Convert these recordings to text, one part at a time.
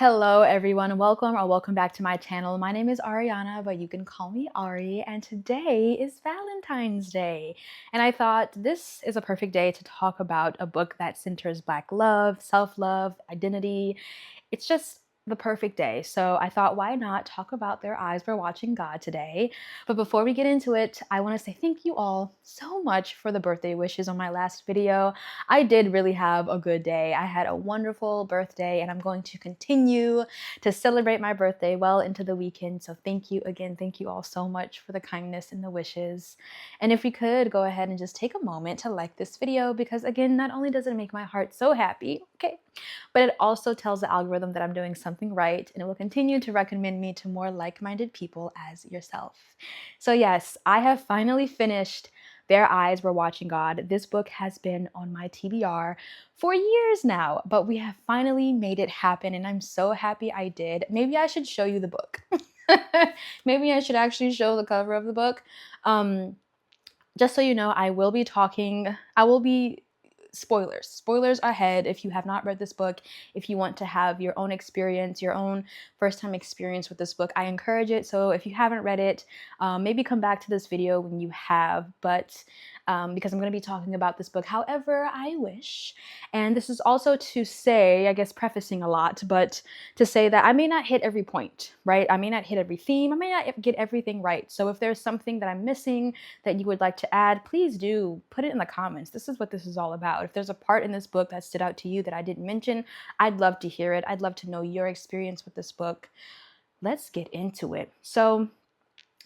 Hello everyone, welcome back to my channel. My name is Ariana, but you can call me Ari, and today is Valentine's Day. And I thought this is a perfect day to talk about a book that centers Black love, self-love, identity. It's just the perfect day. So I thought, why not talk about Their Eyes Were Watching God today? But before we get into it, I want to say thank you all so much for the birthday wishes on my last video. I did really have a good day. I had a wonderful birthday, and I'm going to continue to celebrate my birthday well into the weekend. So thank you again. Thank you all so much for the kindness and the wishes. And if we could go ahead and just take a moment to like this video, because again, not only does it make my heart so happy, okay, but it also tells the algorithm that I'm doing something right, and it will continue to recommend me to more like-minded people as yourself. So yes, I have finally finished Their Eyes Were Watching God. This book has been on my TBR for years now, but we have finally made it happen, and I'm so happy I did. Maybe I should show you the book. Maybe I should actually show the cover of the book. Just so you know, I will be spoilers ahead. If you have not read this book, if you want to have your own experience, your own first-time experience with this book, I encourage it. So if you haven't read it, maybe come back to this video when you have, but because I'm going to be talking about this book however I wish. And this is also to say, I guess prefacing a lot, but to say that I may not hit every point, right? I may not hit every theme, I may not get everything right. So if there's something that I'm missing that you would like to add, please do put it in the comments. This is what this is all about. If there's a part in this book that stood out to you that I didn't mention, I'd love to hear it. I'd love to know your experience with this book. Let's get into it. So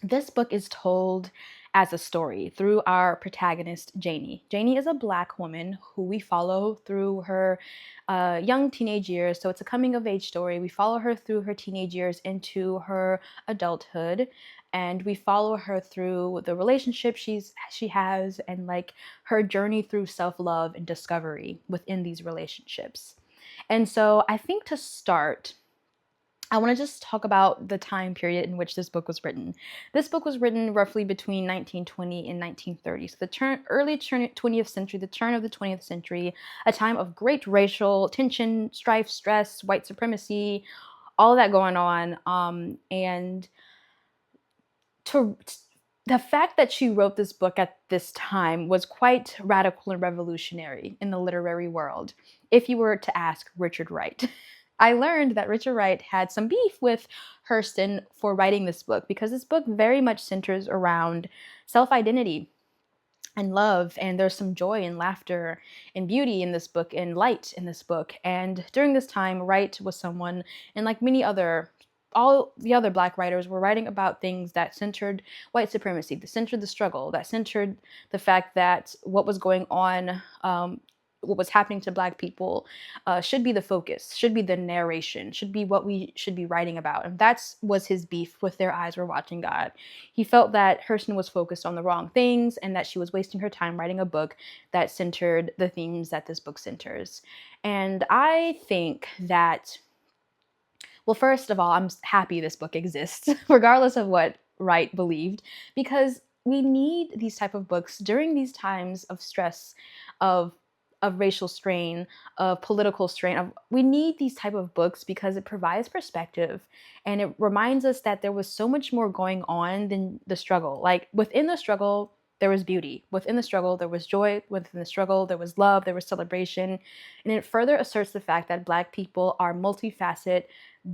this book is told as a story through our protagonist, Janie. Janie is a Black woman who we follow through her young teenage years. So it's a coming of age story. We follow her through her teenage years into her adulthood, and we follow her through the relationship she has, and like her journey through self-love and discovery within these relationships. And so I think to start, I want to just talk about the time period in which this book was written. This book was written roughly between 1920 and 1930. So the early 20th century, the turn of the 20th century, a time of great racial tension, strife, stress, white supremacy, all that going on. And to the fact that she wrote this book at this time was quite radical and revolutionary in the literary world, if you were to ask Richard Wright. I learned that Richard Wright had some beef with Hurston for writing this book, because this book very much centers around self-identity and love, and there's some joy and laughter and beauty in this book and light in this book. And during this time, Wright was someone, and like all the other Black writers were writing about things that centered white supremacy, that centered the struggle, that centered the fact that what was going on, what was happening to Black people, should be the focus, should be the narration, should be what we should be writing about. And that was his beef with Their Eyes Were Watching God. He felt that Hurston was focused on the wrong things, and that she was wasting her time writing a book that centered the themes that this book centers. And I think that, well, first of all, I'm happy this book exists, regardless of what Wright believed, because we need these type of books during these times of stress, of racial strain, of political strain. We need these type of books because it provides perspective, and it reminds us that there was so much more going on than the struggle. Like within the struggle, there was beauty. Within the struggle, there was joy. Within the struggle, there was love, there was celebration. And it further asserts the fact that Black people are multifaceted,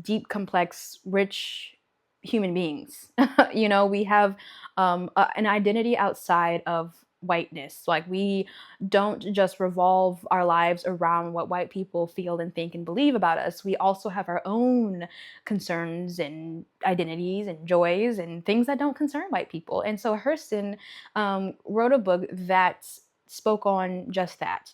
deep, complex, rich human beings. You know, we have an identity outside of whiteness. Like, we don't just revolve our lives around what white people feel and think and believe about us. We also have our own concerns and identities and joys and things that don't concern white people. And so Hurston wrote a book that spoke on just that.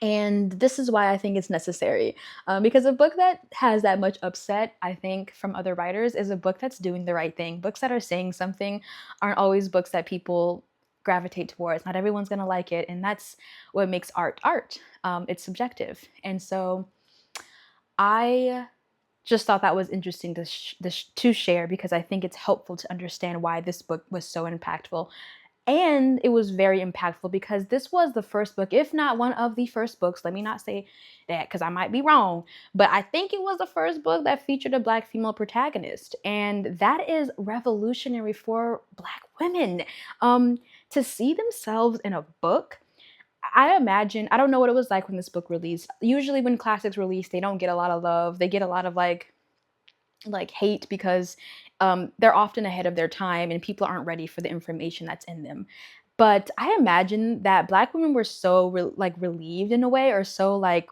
And this is why I think it's necessary, because a book that has that much upset, I think, from other writers is a book that's doing the right thing. Books that are saying something aren't always books that people gravitate towards. Not everyone's going to like it, and that's what makes art art. It's subjective. And so I just thought that was interesting to share, because I think it's helpful to understand why this book was so impactful. And it was very impactful because this was the first book, if not one of the first books. Let me not say that because I might be wrong, but I think it was the first book that featured a Black female protagonist. And that is revolutionary for Black women. To see themselves in a book, I imagine, I don't know what it was like when this book released. Usually when classics release, they don't get a lot of love. They get a lot of like hate because they're often ahead of their time and people aren't ready for the information that's in them. But I imagine that Black women were so like relieved in a way, or so like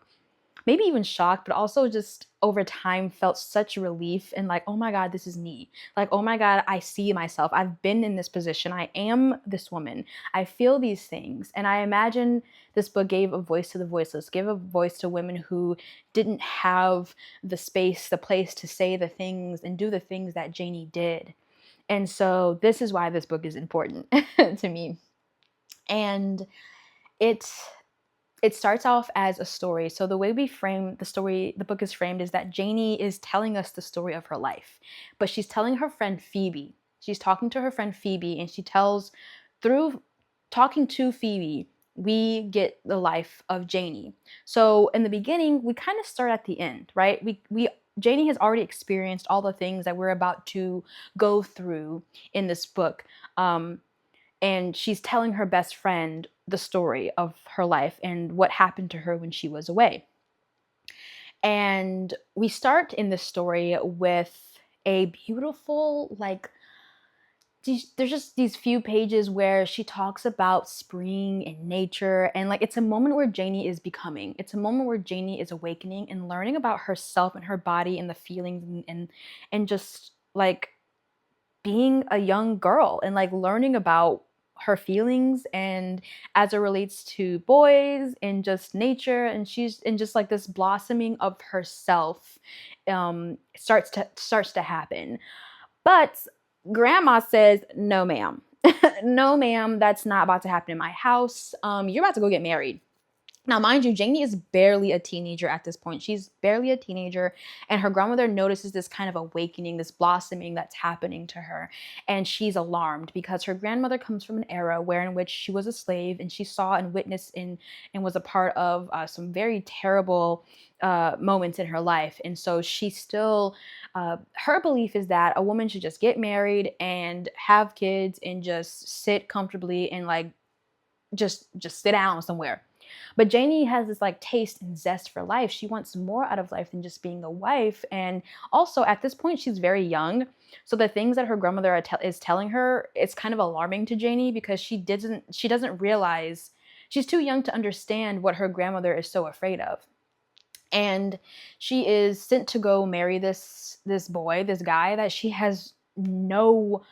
maybe even shocked, but also just over time felt such relief and like, oh my God, this is me. Like, oh my God, I see myself. I've been in this position. I am this woman. I feel these things. And I imagine this book gave a voice to the voiceless, gave a voice to women who didn't have the space, the place to say the things and do the things that Janie did. And so this is why this book is important to me. And it it starts off as a story. So the way we frame the story, the book is framed, is that Janie is telling us the story of her life, but she's telling her friend Phoebe. She's talking to her friend Phoebe, and she tells, through talking to Phoebe, we get the life of Janie. So in the beginning, we kind of start at the end, right? We Janie has already experienced all the things that we're about to go through in this book. And she's telling her best friend the story of her life and what happened to her when she was away. And we start in this story with a beautiful, like, there's just these few pages where she talks about spring and nature, and like it's a moment where Janie is becoming. It's a moment where Janie is awakening and learning about herself and her body and the feelings and just like being a young girl and like learning about her feelings and as it relates to boys and just nature, and she's in just like this blossoming of herself starts to happen. But grandma says, no ma'am. No ma'am, that's not about to happen in my house. You're about to go get married. Now, mind you, Janie is barely a teenager at this point. She's barely a teenager, and her grandmother notices this kind of awakening, this blossoming that's happening to her, and she's alarmed because her grandmother comes from an era where in which she was a slave, and she saw and witnessed and was a part of some very terrible moments in her life. And so she still, her belief is that a woman should just get married and have kids and just sit comfortably and like just sit down somewhere. But Janie has this like taste and zest for life. She wants more out of life than just being a wife. And also at this point, she's very young. So the things that her grandmother is telling her, it's kind of alarming to Janie because she doesn't realize, she's too young to understand what her grandmother is so afraid of. And she is sent to go marry this boy, this guy that she has no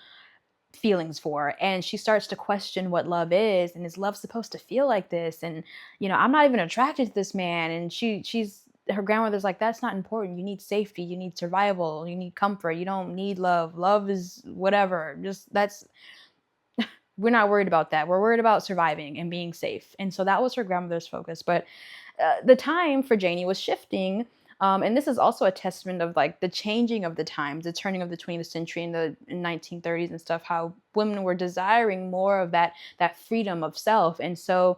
feelings for, and she starts to question what love is, and is love supposed to feel like this, and I'm not even attracted to this man. And she's her grandmother's like, that's not important. You need safety, you need survival, you need comfort, you don't need love is whatever, just that's we're not worried about that, we're worried about surviving and being safe. And so that was her grandmother's focus. But the time for Janie was shifting. And this is also a testament of like the changing of the times, the turning of the 20th century in the 1930s and stuff, how women were desiring more of that freedom of self. And so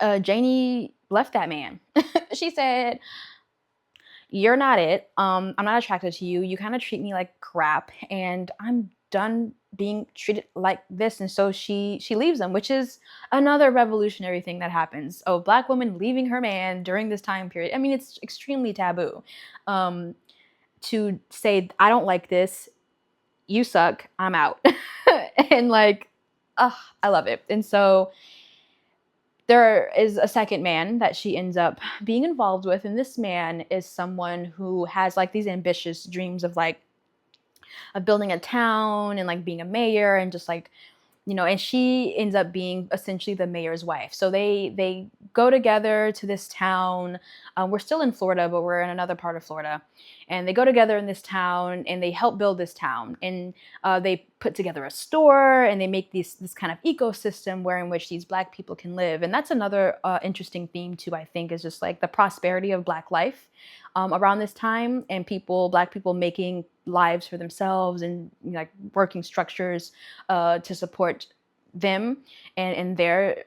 Janie left that man. She said, you're not it. I'm not attracted to you. You kind of treat me like crap, and I'm done being treated like this. And so she leaves him, which is another revolutionary thing that happens. Oh, Black woman leaving her man during this time period. I mean, it's extremely taboo to say, I don't like this, you suck, I'm out. And like, I love it. And so there is a second man that she ends up being involved with, and this man is someone who has like these ambitious dreams of like of building a town and like being a mayor and just like, and she ends up being essentially the mayor's wife. So they go together to this town. We're still in Florida, but we're in another part of Florida. And they go together in this town and they help build this town. And they put together a store and they make this kind of ecosystem where in which these Black people can live. And that's another interesting theme too, I think, is just like the prosperity of Black life around this time, and Black people making lives for themselves and like working structures to support them and in their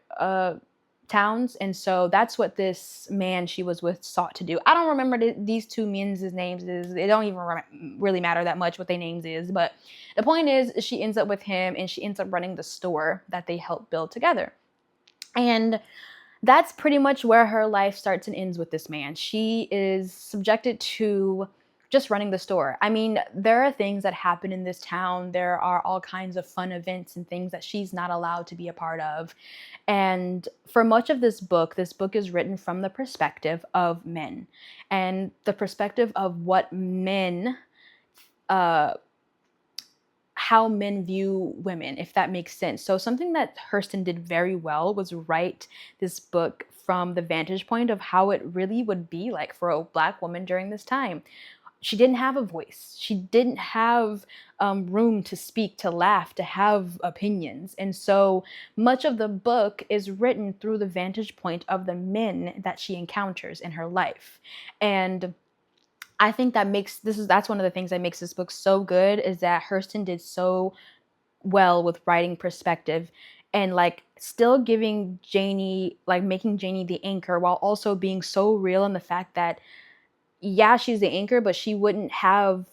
towns. And so that's what this man she was with sought to do. I don't remember these two men's names. It don't even really matter that much what their names is. But the point is, she ends up with him, and she ends up running the store that they helped build together. And that's pretty much where her life starts and ends with this man. She is subjected to just running the store. I mean, there are things that happen in this town. There are all kinds of fun events and things that she's not allowed to be a part of. And for much of this book is written from the perspective of men and the perspective of what men, how men view women, if that makes sense. So something that Hurston did very well was write this book from the vantage point of how it really would be like for a Black woman during this time. She didn't have a voice. She didn't have room to speak, to laugh, to have opinions. And so much of the book is written through the vantage point of the men that she encounters in her life. And I think that's one of the things that makes this book so good, is that Hurston did so well with writing perspective and like still giving Janie, like making Janie the anchor while also being so real in the fact that yeah, she's the anchor, but she wouldn't have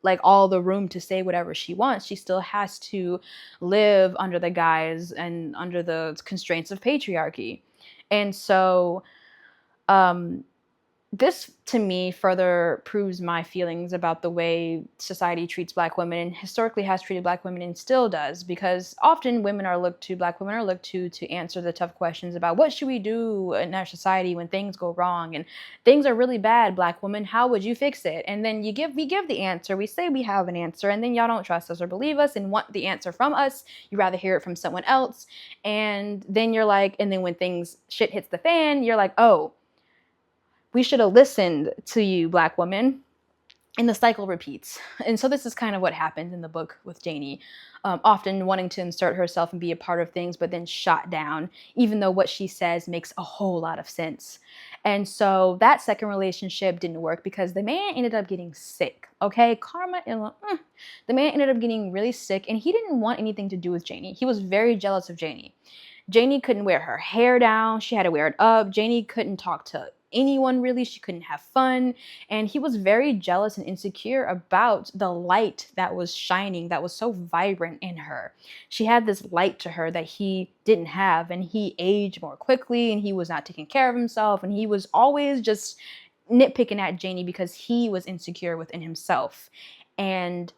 like all the room to say whatever she wants. She still has to live under the guise and under the constraints of patriarchy. And so this to me further proves my feelings about the way society treats Black women and historically has treated Black women and still does, because often Black women are looked to answer the tough questions about what should we do in our society when things go wrong and things are really bad. Black woman, how would you fix it? And then we give the answer. We say we have an answer, and then y'all don't trust us or believe us and want the answer from us. You rather hear it from someone else. And then you're like, and then when shit hits the fan, you're like, oh, we should have listened to you, Black woman. And the cycle repeats. And so this is kind of what happens in the book with Janie, often wanting to insert herself and be a part of things, but then shot down, even though what she says makes a whole lot of sense. And so that second relationship didn't work because the man ended up getting sick. Okay, the man ended up getting really sick, and he didn't want anything to do with Janie. He was very jealous of Janie. Janie couldn't wear her hair down. She had to wear it up. Janie couldn't talk to anyone really. She couldn't have fun. And he was very jealous and insecure about the light that was shining, that was so vibrant in her. She had this light to her that he didn't have, and he aged more quickly, and he was not taking care of himself, and he was always just nitpicking at Janie because he was insecure within himself. And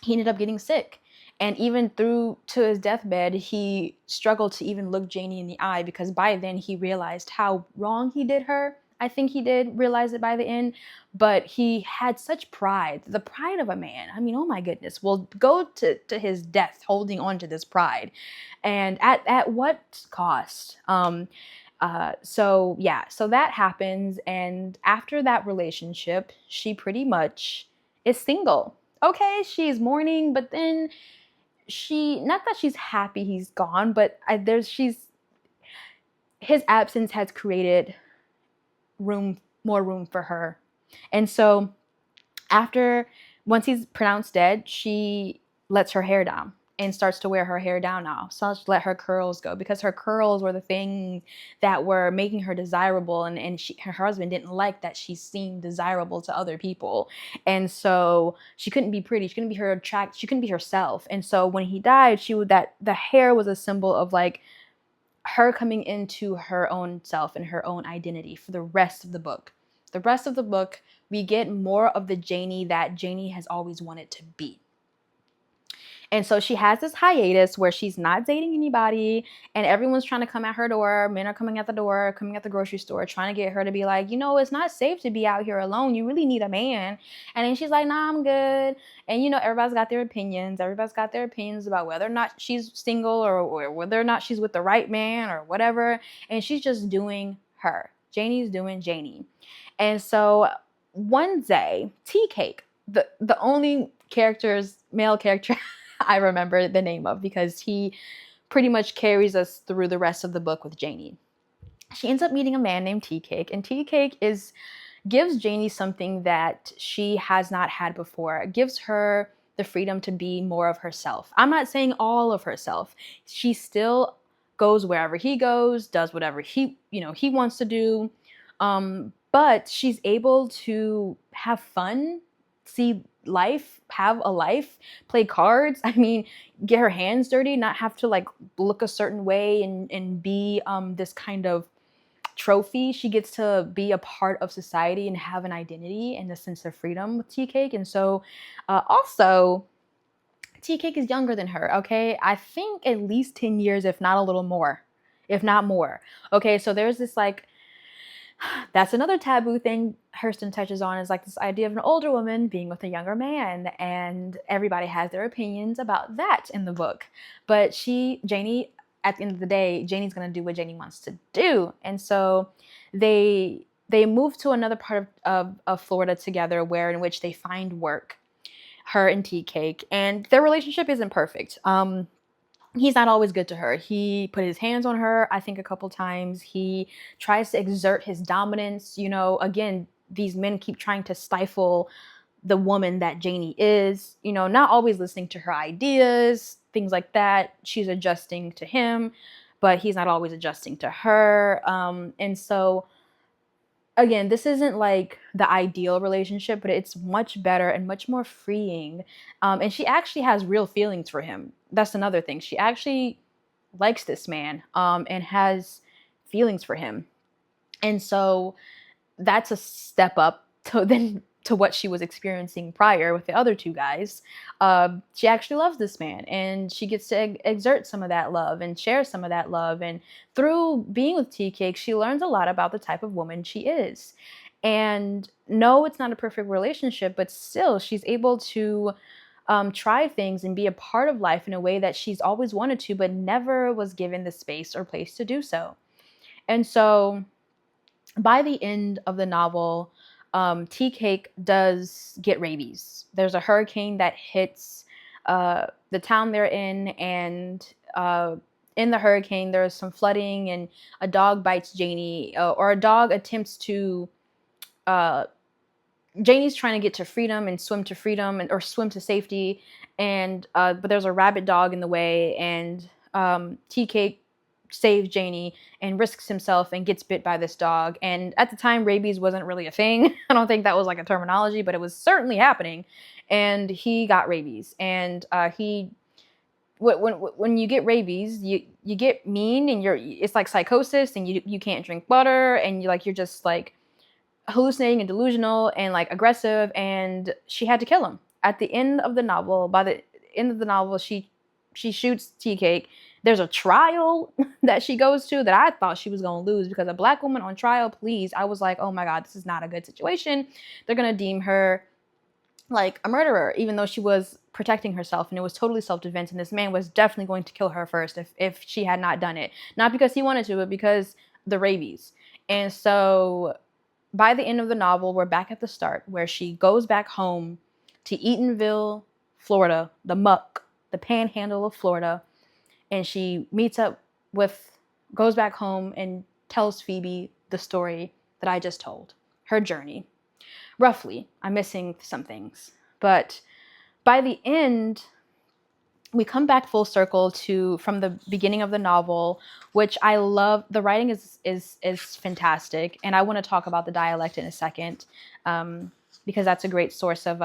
he ended up getting sick. And even through to his deathbed, he struggled to even look Janie in the eye, because by then he realized how wrong he did her. I think he did realize it by the end, but he had such pride, the pride of a man. I mean, oh my goodness, will go to his death holding on to this pride. And at what cost? So that happens. And after that relationship, she pretty much is single. Okay, she's mourning, but then not that she's happy he's gone, but his absence has created more room for her. And so once he's pronounced dead, she lets her hair down and starts to wear her hair down now. Starts to let her curls go, because her curls were the thing that were making her desirable, and her husband didn't like that she seemed desirable to other people. And so she couldn't be pretty, she couldn't be she couldn't be herself. And so when he died, the hair was a symbol of like her coming into her own self and her own identity for the rest of the book. The rest of the book, we get more of the Janie that Janie has always wanted to be. And so she has this hiatus where she's not dating anybody, and everyone's trying to come at her door. Men are coming at the door, coming at the grocery store, trying to get her to be like, it's not safe to be out here alone. You really need a man. And then she's like, nah, I'm good. And, everybody's got their opinions. Everybody's got their opinions about whether or not she's single or whether or not she's with the right man or whatever. And she's just doing her. Janie's doing Janie. And so one day, Teacake, the only male character I remember the name of, because he pretty much carries us through the rest of the book with Janie. She ends up meeting a man named Teacake, and Teacake gives Janie something that she has not had before. It gives her the freedom to be more of herself. I'm not saying all of herself. She still goes wherever he goes, does whatever he wants to do. But she's able to have fun, see life, have a life, play cards. I mean, get her hands dirty, not have to like look a certain way and be this kind of trophy. She gets to be a part of society and have an identity and a sense of freedom with Teacake. And so also Teacake is younger than her, okay? I think at least 10 years, if not a little more, if not more. Okay, so there's this like, that's another taboo thing Hurston touches on, is like this idea of an older woman being with a younger man, and everybody has their opinions about that in the book. But Janie, at the end of the day, Janie's gonna do what Janie wants to do, and so they move to another part of Florida together, in which they find work, her and Teacake, and their relationship isn't perfect. He's not always good to her. He put his hands on her, I think, a couple times. He tries to exert his dominance. Again, these men keep trying to stifle the woman that Janie is, not always listening to her ideas, things like that. She's adjusting to him, but he's not always adjusting to her. And so, again, this isn't like the ideal relationship, but it's much better and much more freeing. And she actually has real feelings for him. That's another thing. She actually likes this man, and has feelings for him. And so that's a step up to what she was experiencing prior with the other two guys. She actually loves this man, and she gets to exert some of that love and share some of that love. And through being with Teacake, she learns a lot about the type of woman she is. And no, it's not a perfect relationship, but still, she's able to try things and be a part of life in a way that she's always wanted to, but never was given the space or place to do so. And so by the end of the novel, Teacake does get rabies. There's a hurricane that hits the town they're in, and in the hurricane, there's some flooding, and a dog bites Janie, or a dog attempts to. Janie's trying to get to freedom and swim to freedom, or swim to safety, and but there's a rabid dog in the way, and Teacake saves Janie and risks himself and gets bit by this dog. And at the time, rabies wasn't really a thing. I don't think that was like a terminology, but it was certainly happening. And he got rabies, and when you get rabies, you get mean, and it's like psychosis, and you can't drink water, and you're just like hallucinating and delusional and like aggressive. And she had to kill him at the end of the novel. By the end of the novel, she shoots Teacake. There's a trial that she goes to that I thought she was going to lose, because a black woman on trial, please. I was like, oh my God, this is not a good situation. They're going to deem her like a murderer, even though she was protecting herself, and it was totally self-defense. And this man was definitely going to kill her first if she had not done it. Not because he wanted to, but because the rabies. And so by the end of the novel, we're back at the start, where she goes back home to Eatonville, Florida, the muck, the panhandle of Florida. And she goes back home and tells Phoebe the story that I just told, her journey. Roughly, I'm missing some things. But by the end, we come back full circle from the beginning of the novel, which I love. The writing is fantastic, and I want to talk about the dialect in a second, because that's a great source of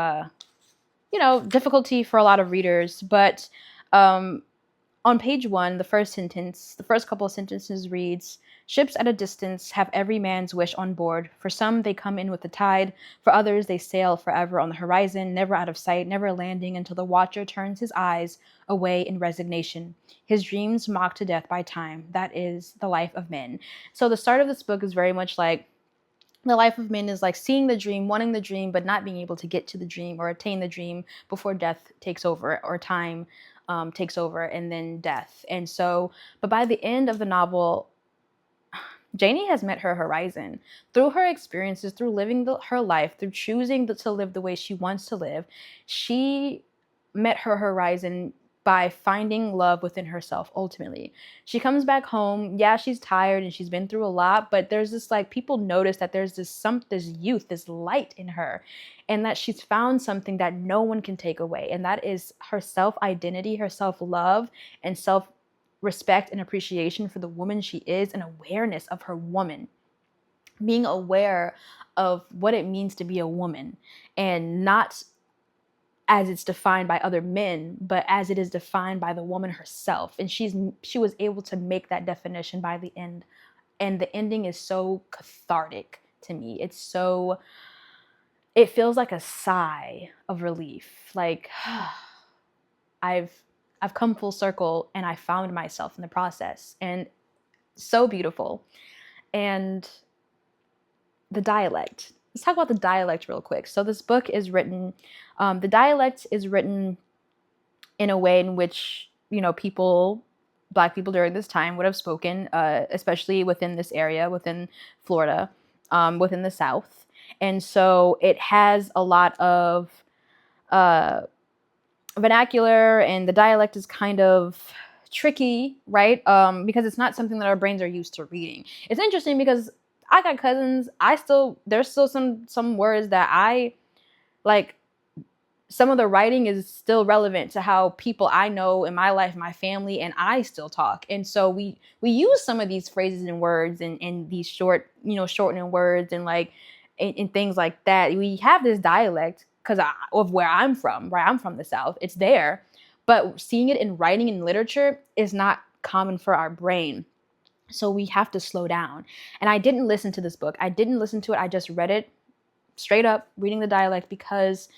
difficulty for a lot of readers. But on page 1, the first couple of sentences reads, "Ships at a distance have every man's wish on board. For some, they come in with the tide. For others, they sail forever on the horizon, never out of sight, never landing until the watcher turns his eyes away in resignation. His dreams mocked to death by time. That is the life of men." So the start of this book is very much like the life of men is like seeing the dream, wanting the dream, but not being able to get to the dream or attain the dream before death takes over, or time takes over, and then death. And so, but by the end of the novel, Janie has met her horizon through her experiences, through living her life, through choosing to live the way she wants to live. She met her horizon by finding love within herself. Ultimately, she comes back home. Yeah, she's tired and she's been through a lot, but there's this, like, people notice that there's this youth, this light in her, and that she's found something that no one can take away, and that is her self-identity, her self-love, and self-respect and appreciation for the woman she is, and awareness of her woman, being aware of what it means to be a woman, and not as it's defined by other men, but as it is defined by the woman herself. And she was able to make that definition by the end. And the ending is so cathartic to me. It feels like a sigh of relief. Like, I've come full circle, and I found myself in the process. And so beautiful. And the dialect. Let's talk about the dialect real quick. So this book is written, the dialect is written in a way in which, Black people during this time would have spoken, especially within this area, within Florida, within the South. And so it has a lot of vernacular, and the dialect is kind of tricky, right? Because it's not something that our brains are used to reading. It's interesting because I got cousins. There's still some words that I like. Some of the writing is still relevant to how people I know in my life, my family, and I still talk. And so we use some of these phrases and words, and these shortening words, and like, and things like that. We have this dialect because of where I'm from, right? I'm from the South. It's there. But seeing it in writing and literature is not common for our brain. So we have to slow down. And I didn't listen to this book. I didn't listen to it. I just read it straight up, reading the dialect, because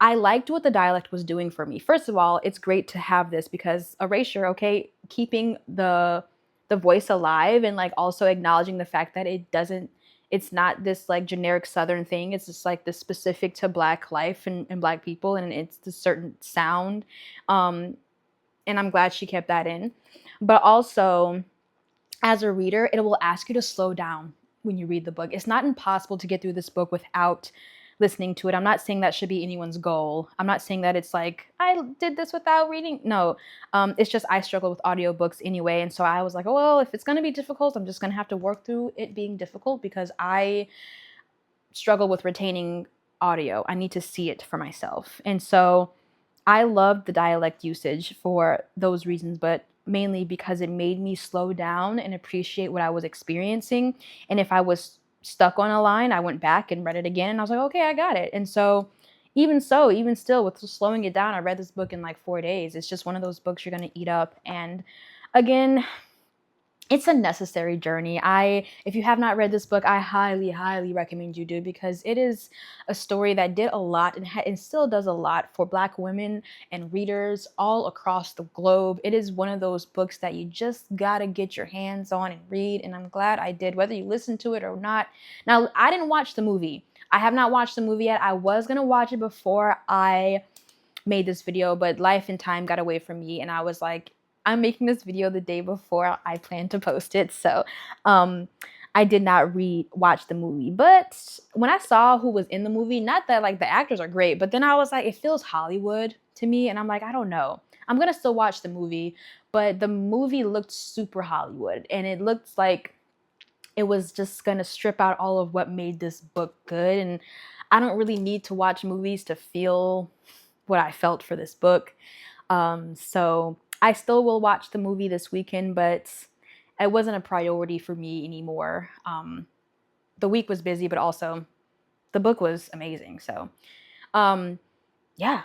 I liked what the dialect was doing for me. First of all, it's great to have this because erasure, okay, keeping the voice alive, and like also acknowledging the fact that it's not this like generic Southern thing. It's just like this specific to Black life and Black people, and it's the certain sound. And I'm glad she kept that in. But also, as a reader, it will ask you to slow down when you read the book. It's not impossible to get through this book without listening to it. I'm not saying that should be anyone's goal. I'm not saying that it's like, I did this without reading. No, it's just I struggle with audiobooks anyway. And so I was like, oh, well, if it's going to be difficult, I'm just going to have to work through it being difficult, because I struggle with retaining audio. I need to see it for myself. And so I loved the dialect usage for those reasons, but mainly because it made me slow down and appreciate what I was experiencing. And if I was stuck on a line, I went back and read it again, and I was like, okay, I got it. And so even still with slowing it down, I read this book in like 4 days. It's just one of those books you're going to eat up. And again, it's a necessary journey. If you have not read this book, I highly, highly recommend you do, because it is a story that did a lot and still does a lot for Black women and readers all across the globe. It is one of those books that you just gotta get your hands on and read, and I'm glad I did, whether you listen to it or not. Now, I didn't watch the movie. I have not watched the movie yet. I was gonna watch it before I made this video, but life and time got away from me, and I was like, I'm making this video the day before I plan to post it. So I did not watch the movie. But when I saw who was in the movie, not that like the actors are great, but then I was like, it feels Hollywood to me. And I'm like, I don't know. I'm going to still watch the movie. But the movie looked super Hollywood. And it looked like it was just going to strip out all of what made this book good. And I don't really need to watch movies to feel what I felt for this book. So I still will watch the movie this weekend, but it wasn't a priority for me anymore. The week was busy, but also the book was amazing. So, yeah,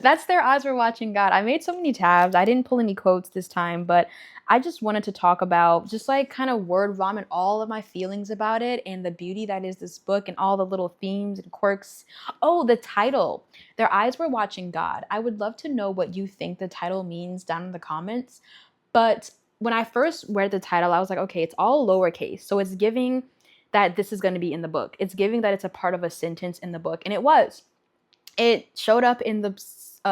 that's Their Eyes Were Watching God. I made so many tabs. I didn't pull any quotes this time, but I just wanted to talk about just like kind of word vomit all of my feelings about it and the beauty that is this book and all the little themes and quirks. Oh, the title, Their Eyes Were Watching God. I would love to know what you think the title means down in the comments. But when I first read the title, I was like, okay, it's all lowercase. So it's giving that this is going to be in the book. It's giving that it's a part of a sentence in the book. And it was. It showed up in the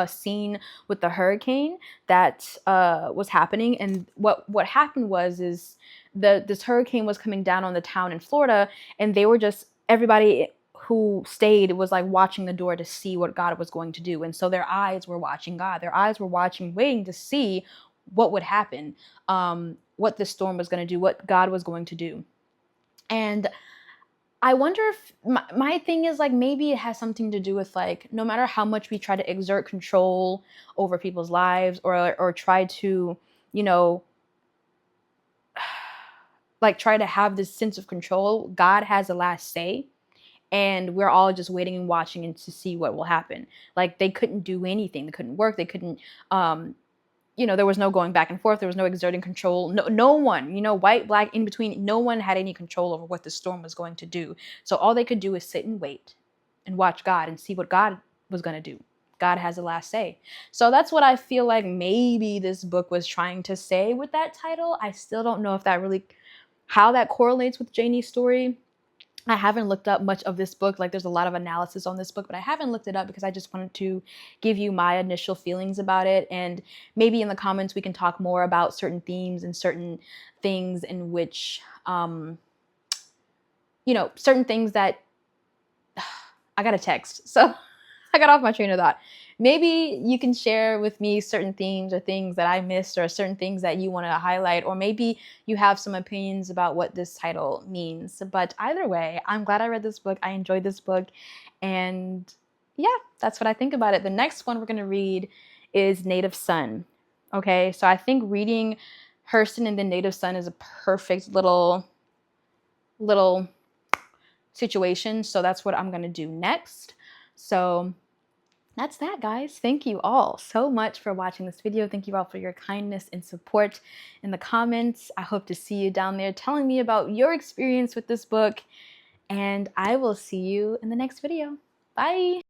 scene with the hurricane that was happening, and what happened is this hurricane was coming down on the town in Florida, and they were just everybody who stayed was like watching the door to see what God was going to do. And so their eyes were watching God. Their eyes were watching, waiting to see what would happen, what the storm was going to do, what God was going to do. And I wonder if my thing is like, maybe it has something to do with like, no matter how much we try to exert control over people's lives, or try to, you know, like try to have this sense of control, God has the last say. And we're all just waiting and watching and to see what will happen. Like, they couldn't do anything. They couldn't work. They couldn't, there was no going back and forth. There was no exerting control. No one, white, black, in between, no one had any control over what the storm was going to do. So all they could do is sit and wait and watch God and see what God was going to do. God has the last say. So that's what I feel like maybe this book was trying to say with that title. I still don't know if that really, how that correlates with Janie's story. I haven't looked up much of this book. Like, there's a lot of analysis on this book, but I haven't looked it up because I just wanted to give you my initial feelings about it. And maybe in the comments, we can talk more about certain themes and certain things in which, certain things that I got a text. So I got off my train of thought. Maybe you can share with me certain themes or things that I missed, or certain things that you want to highlight, or maybe you have some opinions about what this title means. But either way, I'm glad I read this book. I enjoyed this book. And yeah, that's what I think about it. The next one we're going to read is Native Son. Okay, so I think reading Hurston and then Native Son is a perfect little situation. So that's what I'm going to do next. So that's that, guys. Thank you all so much for watching this video. Thank you all for your kindness and support in the comments. I hope to see you down there telling me about your experience with this book. And I will see you in the next video. Bye.